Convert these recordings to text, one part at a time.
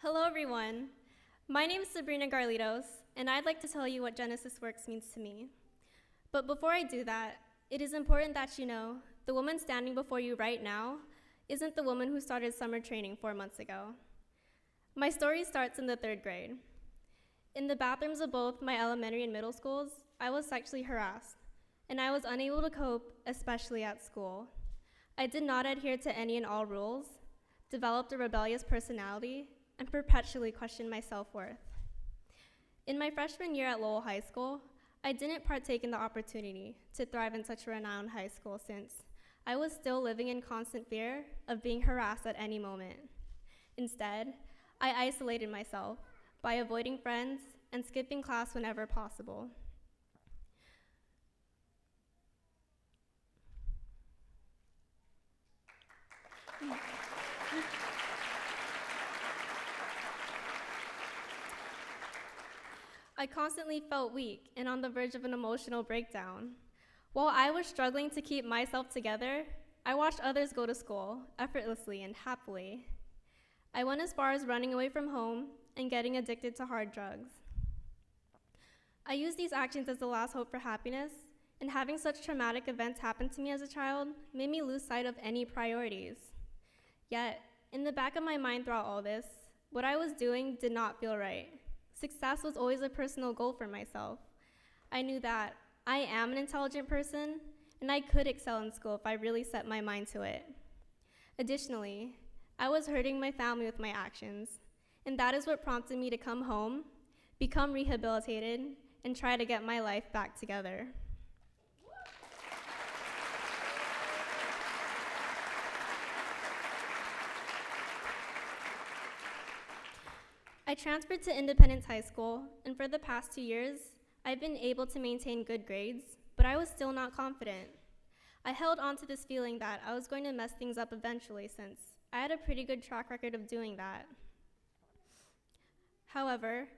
Hello, everyone. My name is Sabrina, and I'd like to tell you what Genesys Works means to me. But before I do that, it is important that you know the woman standing before you right now isn't the woman who started summer training 4 months ago. My story starts in the 3rd grade. In the bathrooms of both my elementary and middle schools, I was sexually harassed, and I was unable to cope, especially at school. I did not adhere to any and all rules, developed a rebellious personality, and perpetually questioned my self-worth. In my freshman year at Lowell High School, I didn't partake in the opportunity to thrive in such a renowned high school since I was still living in constant fear of being harassed at any moment. Instead, I isolated myself by avoiding friends and skipping class whenever possible. I constantly felt weak and on the verge of an emotional breakdown. While I was struggling to keep myself together, I watched others go to school effortlessly and happily. I went as far as running away from home and getting addicted to hard drugs. I used these actions as the last hope for happiness, and having such traumatic events happen to me as a child made me lose sight of any priorities. Yet, in the back of my mind throughout all this, what I was doing did not feel right. Success was always a personal goal for myself. I knew that I am an intelligent person, and I could excel in school if I really set my mind to it. Additionally, I was hurting my family with my actions, and that is what prompted me to come home, become rehabilitated, and try to get my life back together. I transferred to Independence High School, and for the past 2 years, I've been able to maintain good grades, but I was still not confident. I held on to this feeling that I was going to mess things up eventually since I had a pretty good track record of doing that. However,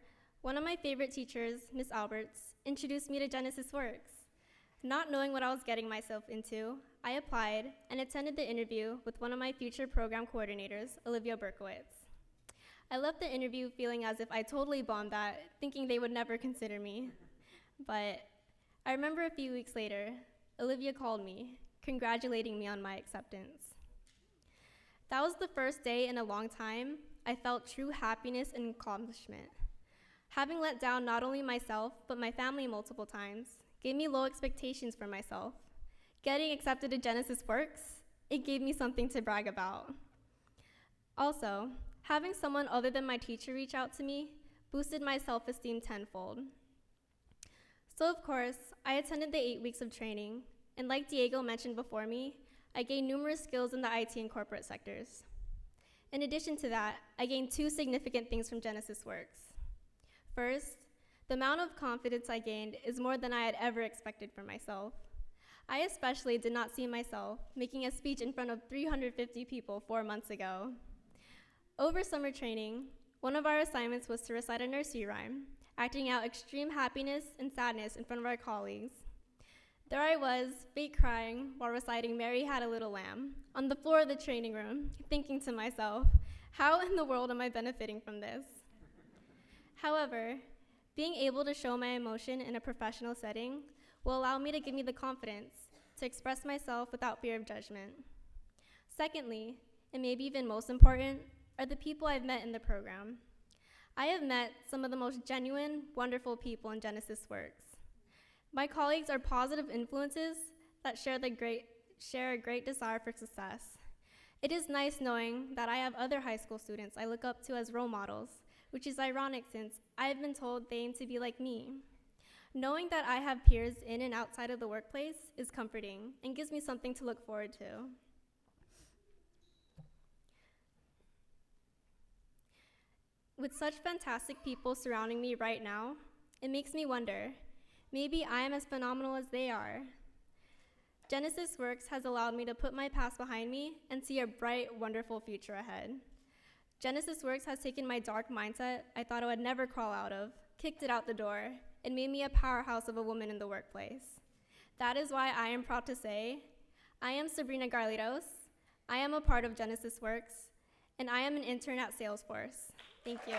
one of my favorite teachers, Miss Alberts, introduced me to Genesys Works. Not knowing what I was getting myself into, I applied and attended the interview with one of my future program coordinators, Olivia Berkowitz. I left the interview feeling as if I totally bombed that, thinking they would never consider me. But I remember a few weeks later, Olivia called me, congratulating me on my acceptance. That was the first day in a long time I felt true happiness and accomplishment. Having let down not only myself, but my family multiple times, gave me low expectations for myself. Getting accepted to Genesys Works, it gave me something to brag about. Also, having someone other than my teacher reach out to me boosted my self-esteem tenfold. So of course, I attended the 8 weeks of training, and like Diego mentioned before me, I gained numerous skills in the IT and corporate sectors. In addition to that, I gained 2 significant things from Genesys Works. First, the amount of confidence I gained is more than I had ever expected for myself. I especially did not see myself making a speech in front of 350 people 4 months ago. Over summer training, one of our assignments was to recite a nursery rhyme, acting out extreme happiness and sadness in front of our colleagues. There I was, fake crying, while reciting Mary Had a Little Lamb, on the floor of the training room, thinking to myself, how in the world am I benefiting from this? However, being able to show my emotion in a professional setting will allow me to give me the confidence to express myself without fear of judgment. Secondly, and maybe even most important, are the people I've met in the program. I have met some of the most genuine, wonderful people in Genesys Works. My colleagues are positive influences that share a great desire for success. It is nice knowing that I have other high school students I look up to as role models, which is ironic since I have been told they aim to be like me. Knowing that I have peers in and outside of the workplace is comforting and gives me something to look forward to. With such fantastic people surrounding me right now, it makes me wonder, maybe I am as phenomenal as they are. Genesys Works has allowed me to put my past behind me and see a bright, wonderful future ahead. Genesys Works has taken my dark mindset I thought I would never crawl out of, kicked it out the door, and made me a powerhouse of a woman in the workplace. That is why I am proud to say, I am Sabrina. I am a part of Genesys Works, and I am an intern at Salesforce. Thank you.